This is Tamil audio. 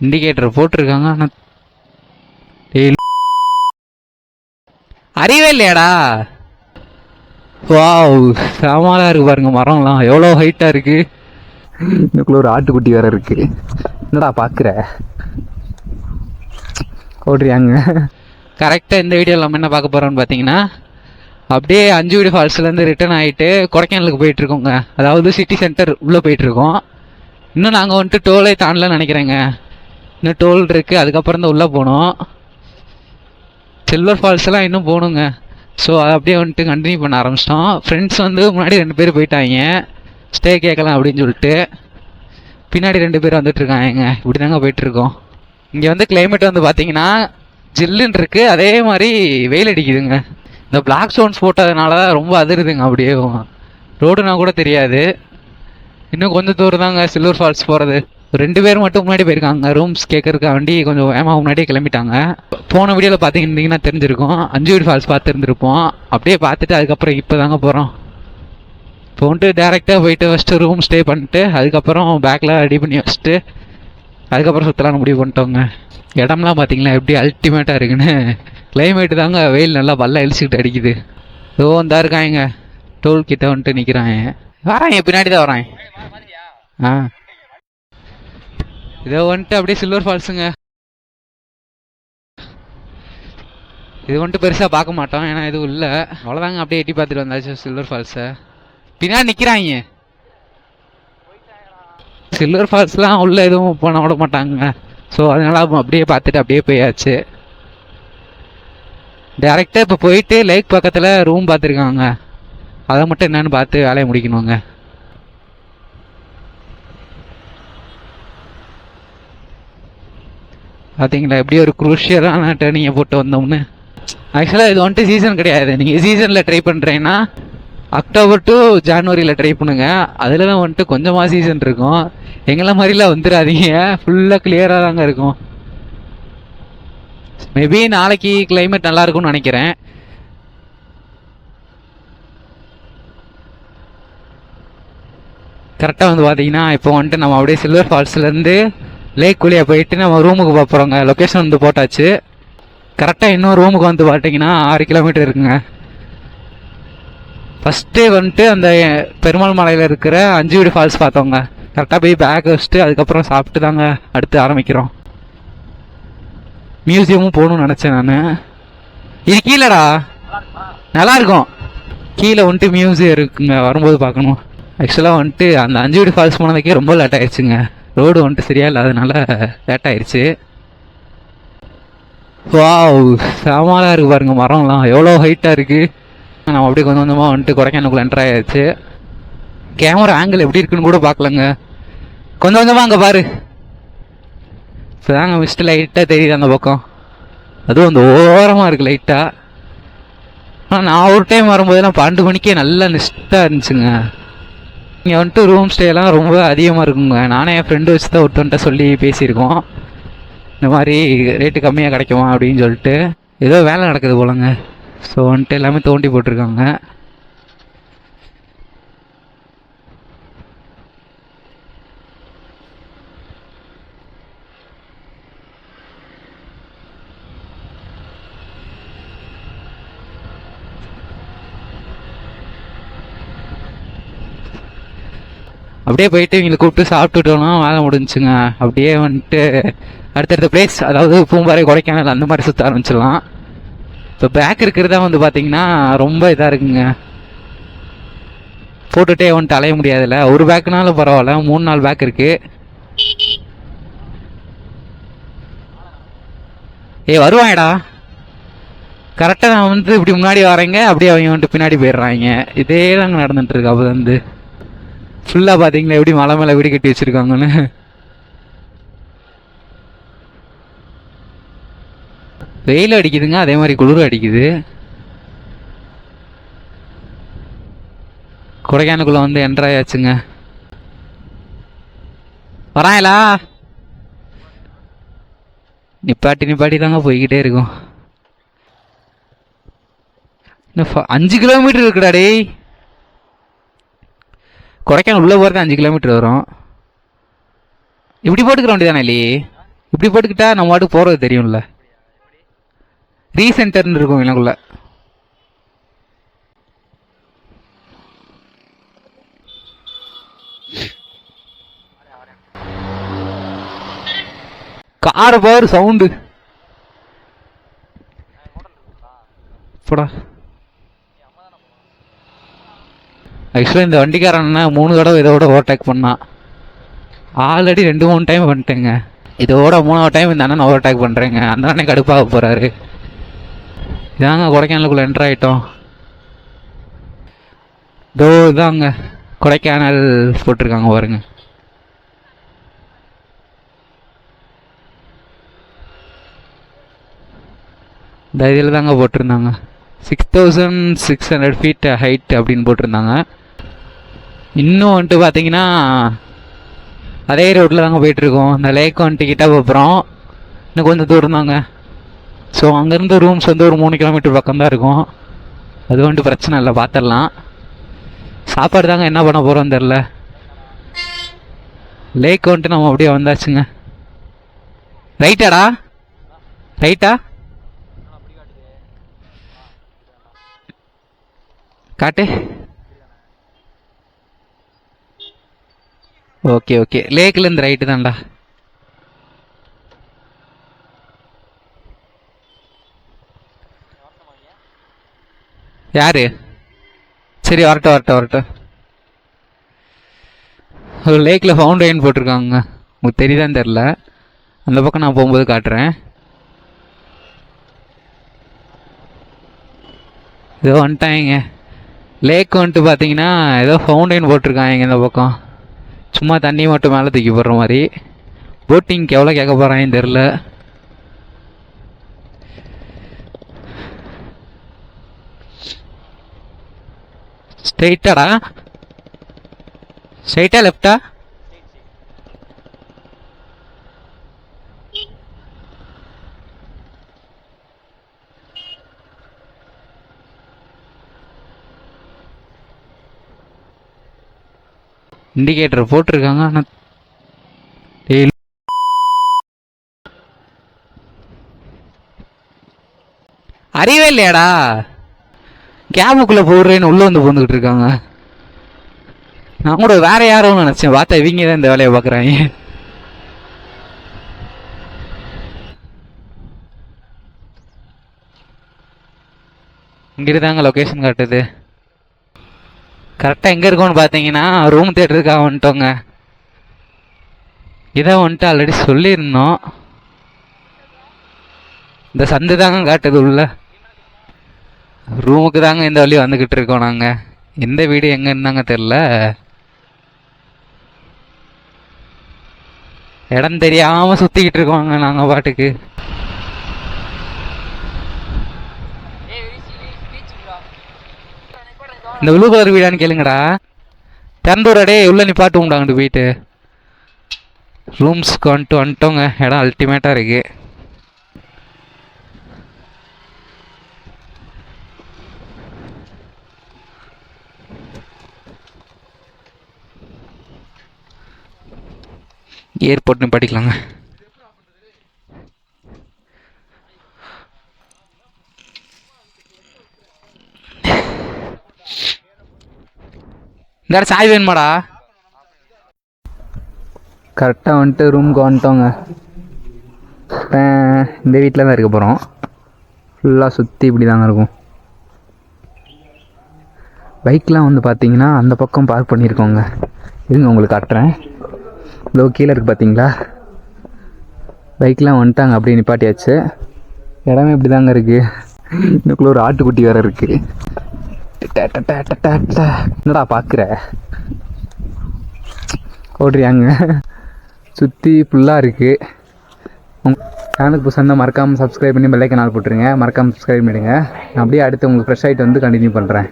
இண்டிகேட்டர் போட்டிருக்காங்க. ஆனால் அறிவே இல்லையாடா. வாவ், சாமாலா இருக்கு பாருங்க. மரம்லாம் எவ்வளோ ஹைட்டா இருக்கு. இதுக்குள்ள ஒரு ஆட்டுக்குட்டி வேற இருக்கு. என்னடா பாக்குற, ஓடுறியாங்க. கரெக்டாக இந்த வீடியோ நம்ம என்ன பார்க்க போகிறோம்னு பார்த்தீங்கன்னா, அப்படியே அஞ்சுவீடு ஃபால்ஸ்லேருந்து ரிட்டர்ன் ஆகிட்டு கொடைக்கானலுக்கு போயிட்டுருக்கோங்க. அதாவது சிட்டி சென்டர் உள்ளே போயிட்டுருக்கோம். இன்னும் நாங்கள் வந்துட்டு டோலே தாண்டலன்னு நினைக்கிறேங்க. இன்னும் டோல் இருக்குது, அதுக்கப்புறம் தான் உள்ளே போனோம். சில்வர் ஃபால்ஸ்லாம் இன்னும் போகணுங்க. ஸோ அதை அப்படியே வந்துட்டு கண்டினியூ பண்ண ஆரம்பிச்சிட்டோம். ஃப்ரெண்ட்ஸ் வந்து முன்னாடி 2 பேர் போயிட்டாங்க ஸ்டே கேட்கலாம் அப்படின்னு சொல்லிட்டு. பின்னாடி 2 பேர் வந்துட்டுருக்காங்க. இப்படி தாங்க போயிட்டுருக்கோம். இங்கே வந்து கிளைமேட் வந்து பார்த்தீங்கன்னா ஜில்லுன்னு இருக்குது, அதே மாதிரி வெயில் அடிக்குதுங்க. இந்த பிளாக் ஸ்டோன்ஸ் போட்டதுனால தான் ரொம்ப அதிருதுங்க. அப்படியே ரோடுனா கூட தெரியாது. இன்னும் கொஞ்சம் தூரம் தாங்க சில்வர் ஃபால்ஸ் போகிறது. 2 பேர் மட்டும் முன்னாடி போயிருக்காங்க ரூம்ஸ் கேட்கறதுக்கு வண்டி. கொஞ்சம் வேகமாக முன்னாடியே கிளம்பிட்டாங்க. போன வீடியோவில் பார்த்தீங்கன்னா தெரிஞ்சிருக்கும், அஞ்சுவீடு ஃபால்ஸ் பார்த்துருந்துருப்போம். அப்படியே பார்த்துட்டு அதுக்கப்புறம் இப்போ தாங்க போகிறோம். இப்போ வந்துட்டு டேரெக்டாக போயிட்டு ஃபஸ்ட்டு ரூம் ஸ்டே பண்ணிட்டு அதுக்கப்புறம் பேக்கில் ரெடி பண்ணி வச்சுட்டு அதுக்கப்புறம் சுற்றலான்னு முடிவு பண்ணிட்டோங்க. இடம்லாம் பார்த்தீங்களா எப்படி அல்டிமேட்டாக இருக்குன்னு. கிளைமேட்டு தாங்க, வெயில் நல்லா பல்ல இழிச்சிக்கிட்டு அடிக்குது. இதோ வந்தா இருக்காங்க, டோல் கிட்ட வந்துட்டு நிற்கிறாங்க. வராங்க, பின்னாடி தான் வராங்க. ஆ, இதோ வந்துட்டு அப்படியே சில்வர் ஃபால்ஸுங்க. இது வந்துட்டு பெருசாக பார்க்க மாட்டோம், ஏன்னா எதுவும் இல்லை. அவ்வளோதாங்க, அப்படியே எட்டி பார்த்துட்டு வந்தாச்சு சில்வர் ஃபால்ஸை. பின்னாடி நிற்கிறாங்க. சில்வர் ஃபால்ஸ்லாம் உள்ள எதுவும் பண்ண விட மாட்டாங்க. ஸோ அதனால அப்படியே பார்த்துட்டு அப்படியே போயாச்சு. டேரெக்டாக இப்போ போயிட்டு லேக் பக்கத்தில் ரூம் பார்த்துருக்காங்க. அதை மட்டும் என்னென்னு பார்த்து வேலையை முடிக்கணுங்க. பார்த்தீங்களா எப்படி ஒரு குரூஷியலான டேர்னிங்கை போட்டு வந்தோம்னு. ஆக்சுவலாக இது வந்துட்டு சீசன் கிடையாது. நீங்கள் சீசனில் ட்ரை பண்ணுறீங்கன்னா அக்டோபர் டு ஜான்வரியில் ட்ரை பண்ணுங்க. அதில் தான் வந்துட்டு கொஞ்சமாக சீசன் இருக்கும். எங்களை மாதிரிலாம் வந்துடாதீங்க, ஃபுல்லாக கிளியராக தாங்க இருக்கும். மேபி நாளைக்கு கிளைமேட் நல்லா இருக்கும்னு நினைக்கிறேன். கரெக்டாக வந்து பார்த்தீங்கன்னா இப்போ வந்துட்டு நம்ம அப்படியே சில்வர் ஃபால்ஸ்லேருந்து லேக் குழியா போயிட்டு நம்ம ரூமுக்கு போகிறோங்க. லொக்கேஷன் வந்து போட்டாச்சு. கரெக்டாக இன்னொரு ரூமுக்கு வந்து பார்த்தீங்கன்னா 6 கிலோமீட்டர் இருக்குங்க. ஃபஸ்ட்டு வந்துட்டு அந்த பெருமாள் மலையில் இருக்கிற அஞ்சுவீடு ஃபால்ஸ் பார்த்தோங்க. கரெக்டாக போய் பேக் வச்சுட்டு அதுக்கப்புறம் சாப்பிட்டு தாங்க அடுத்து ஆரம்பிக்கிறோம். மியூசியமும் போகணும்னு நினச்சேன் நான். இது கீழடா நல்லா இருக்கும். கீழே வந்துட்டு மியூசியம் இருக்குங்க, வரும்போது பார்க்கணும். ஆக்சுவலாக வந்துட்டு அந்த அஞ்சுவீடு ஃபால்ஸ் போனதுக்கே ரொம்ப லேட் ஆயிடுச்சுங்க. ரோடு வந்துட்டு சரியா இல்லாதனால லேட் ஆயிடுச்சு. வாவ், சாமாலாக இருக்குது பாருங்க. மரம்லாம் எவ்வளோ ஹைட்டாக இருக்குது. நம்ம அப்படியே கொஞ்சம் கொஞ்சமாக வந்துட்டு கொடைக்கானலுக்குள்ள என்டர் ஆயாச்சு. கேமரா ஆங்கிள் எப்படி இருக்குன்னு கூட பார்க்கலங்க. கொஞ்சம் கொஞ்சமாக அங்கே பாரு, இப்போ தாங்க மிஸ்ட் லைட்டாக தெரியுது அந்த பக்கம். அதுவும் அந்த ஓரமாக இருக்குது லைட்டாக. ஆனால் நான் ஒரு டைம் வரும்போதெல்லாம் 12 மணிக்கே நல்லா மிஸ்ட்டாக இருந்துச்சுங்க. இங்கே வந்துட்டு ரூம் ஸ்டேலாம் ரொம்ப அதிகமாக இருக்குங்க. நானே என் ஃப்ரெண்டு வச்சு தான் ஒருத்தன்ட்ட சொல்லி பேசியிருக்கோம், இந்த மாதிரி ரேட்டு கம்மியாக கிடைக்குமா அப்படின்னு சொல்லிட்டு. ஏதோ வேலை நடக்குது போலங்க. ஸோ வந்துட்டு எல்லாமே தோண்டி போட்டிருக்காங்க. அப்படியே போயிட்டு இவங்களை கூப்பிட்டு சாப்பிட்டுட்டோம்னா வேலை முடிஞ்சுங்க. அப்படியே வந்துட்டு அடுத்தடுத்த பிளேஸ், அதாவது பூம்பாறை, கொடைக்கானல் அந்த மாதிரி சுற்ற ஆரம்பிச்சிடலாம். இப்போ பேக் இருக்கிறதா வந்து பார்த்தீங்கன்னா ரொம்ப இதாக இருக்குங்க. போட்டுகிட்டே வந்துட்டு அலைய முடியாதுல்ல. ஒரு பேக்குனாலும் பரவாயில்ல, 3-4 பேக் இருக்குது. வருவாங்கடா. கரெக்டாக நான் வந்து இப்படி முன்னாடி வரேங்க, அப்படியே அவங்க வந்துட்டு பின்னாடி போயிடுறாங்க. இதே தாங்க நடந்துட்டுருக்கு. அப்போ வந்து ஃபுல்லாக பார்த்தீங்களா எப்படி மலை மேலே வீடு கட்டி வச்சுருக்காங்கன்னு. வெயில் அடிக்குதுங்க, அதே மாதிரி குளிர் அடிக்குது. கொடைக்கானலுக்குள்ள வந்து என்டர் ஆயாச்சுங்க. வராங்களா? நிப்பாட்டி தாங்க போய்கிட்டே இருக்கும். 5 கிலோமீட்டர் இருக்குடா டேய். கொடைக்கானல் உள்ள போகிறது 5 கிலோமீட்டர் வரும். இப்படி போட்டுக்கிற வேண்டியதானே இல்லையே? இப்படி போட்டுக்கிட்டா நம்ம வாட்டுக்கு போகிறது தெரியும்ல. ரீசென்டர்னு இருக்கும் எனக்குள்ள. கார் பவர் சவுண்டு போடா. ஆக்சுவலாக இந்த வண்டிக்காரன் 3 தடவை இதோட ஓவர்டேக் பண்ணான். ஆல்ரெடி 2-3 டைம் பண்ணிட்டேங்க. இதோட 3வது டைம் இந்த அண்ணன் ஓவர்டேக் பண்ணுறேங்க. அந்த அண்ணன் கடுப்பாக போகிறாரு. இதாங்க கொடைக்கானலுக்குள்ளே என்ட்ரு ஆகிட்டோம். இதோ இதாங்க கொடைக்கானல் போட்டிருக்காங்க பாருங்க. இந்த இதில் தாங்க போட்டிருந்தாங்க 6600 ஃபீட் ஹைட் அப்படின்னு போட்டிருந்தாங்க. இன்னும் வந்துட்டு பார்த்தீங்கன்னா அதே ரோட்டில் தாங்க போயிட்டுருக்கோம். இந்த லேக் வந்துட்டு கிட்ட போகிறோம். இன்னும் கொஞ்சம் தூரம் தாங்க. ஸோ அங்கேருந்து ரூம்ஸ் வந்து ஒரு 3 கிலோமீட்டர் பக்கம் தான் இருக்கும். அது வந்துட்டு பிரச்சனை இல்லை, பார்த்துடலாம். சாப்பாடு தாங்க என்ன பண்ண போகிறோம் தெரில. லேக் வந்துட்டு நம்ம அப்படியே வந்தாச்சுங்க. ரைட்டாடா? ரைட்டா காட்டு. ஓகே ஓகே, லேக்லேருந்து ரைட்டு தான்டா. யாரு? சரி வரட்டும் வரட்டும் வரட்டும். ஒரு லேக்கில் ஃபவுண்டைன் போட்டிருக்காங்க. உங்களுக்கு தெரியுதான்னு தெரில. அந்த பக்கம் நான் போகும்போது காட்டுறேன். ஏதோ வந்துட்டாங்க. லேக் வந்துட்டு பார்த்தீங்கன்னா ஏதோ ஃபவுண்டைன் போட்டிருக்காங்க இந்த பக்கம். சும்மா தண்ணி மட்டும் மேலே தூக்கி போடுற மாதிரி. போட்டிங்க்கு எவ்வளோ கேட்க போகிறாங்கன்னு தெரில. ஸ்ட்ரெயிட்டாடா? ஸ்ட்ரெயிட்டா லெஃப்டா? இண்டிகேட்டர் போட்டிருக்காங்க. ஆனால் அறிவே இல்லையாடா? கேமுக்குள்ளே போடுறேன்னு உள்ளே வந்து போந்துக்கிட்டு இருக்காங்க. நான் கூட வேற யாரும் நினச்சேன். பார்த்தா இவங்க தான் இந்த வேலையை பார்க்குறாங்க. இங்கிட்டு தாங்க லொக்கேஷன் காட்டுது. கரெக்டாக எங்கே இருக்கோன்னு பார்த்தீங்கன்னா ரூம் தேட்டருக்காக வந்துட்டோங்க. இதை வந்துட்டு ஆல்ரெடி சொல்லியிருந்தோம். இந்த சந்து தாங்க காட்டுது உள்ள. ரூமுக்கு தாங்க இந்த வழி வந்துக்கிட்டு இருக்கோம் நாங்கள். எந்த வீடு எங்கே இருந்தாங்க தெரில. இடம் தெரியாமல் சுற்றிக்கிட்டு இருக்கோங்க நாங்கள் பாட்டுக்கு. இந்த ப்ளூ கலர் வீடான்னு கேளுங்கடா. திறந்தூரடே உள்ள நிப்பாட்டு உண்டாங்கட்டு போயிட்டு. ரூம்ஸ்க்கு வந்துட்டோங்க. இடம் அல்டிமேட்டாக இருக்கு. ஏர்போர்ட்னு படிக்கலாங்க. இந்த சாய் வேணுமாடா? கரெக்டாக வந்துட்டு ரூமுக்கு வந்துட்டோங்க. இந்த வீட்டில் தான் இருக்க போகிறோம். ஃபுல்லாக சுற்றி இப்படி தாங்க இருக்கும். பைக்லாம் வந்து பார்த்தீங்கன்னா அந்த பக்கம் பார்க் பண்ணியிருக்கோங்க. இருங்க உங்களுக்கு காட்டுறேன். இதோ கீழே இருக்குது பார்த்தீங்களா? பைக்லாம் வந்துட்டாங்க அப்படியே நிப்பாட்டியாச்சு. இடமே இப்படி தாங்க இருக்குது. இன்னுக்குள்ள ஒரு ஆட்டுக்குட்டி வேறு இருக்குது. என்னடா பார்க்குற? ஓடுறியாங்க? சுற்றி ஃபுல்லாக இருக்குது. சேனலுக்கு புதுசாக மறக்காமல் சப்ஸ்கிரைப் பண்ணி பெல் ஐக்கான் ஆல் போட்டுருங்க. மறக்காமல் சப்ஸ்கிரைப் பண்ணிடுங்க. நான் அப்படியே அடுத்து உங்களுக்கு ஃப்ரெஷ் ஆகிட்டு வந்து கண்டினியூ பண்ணுறேன்.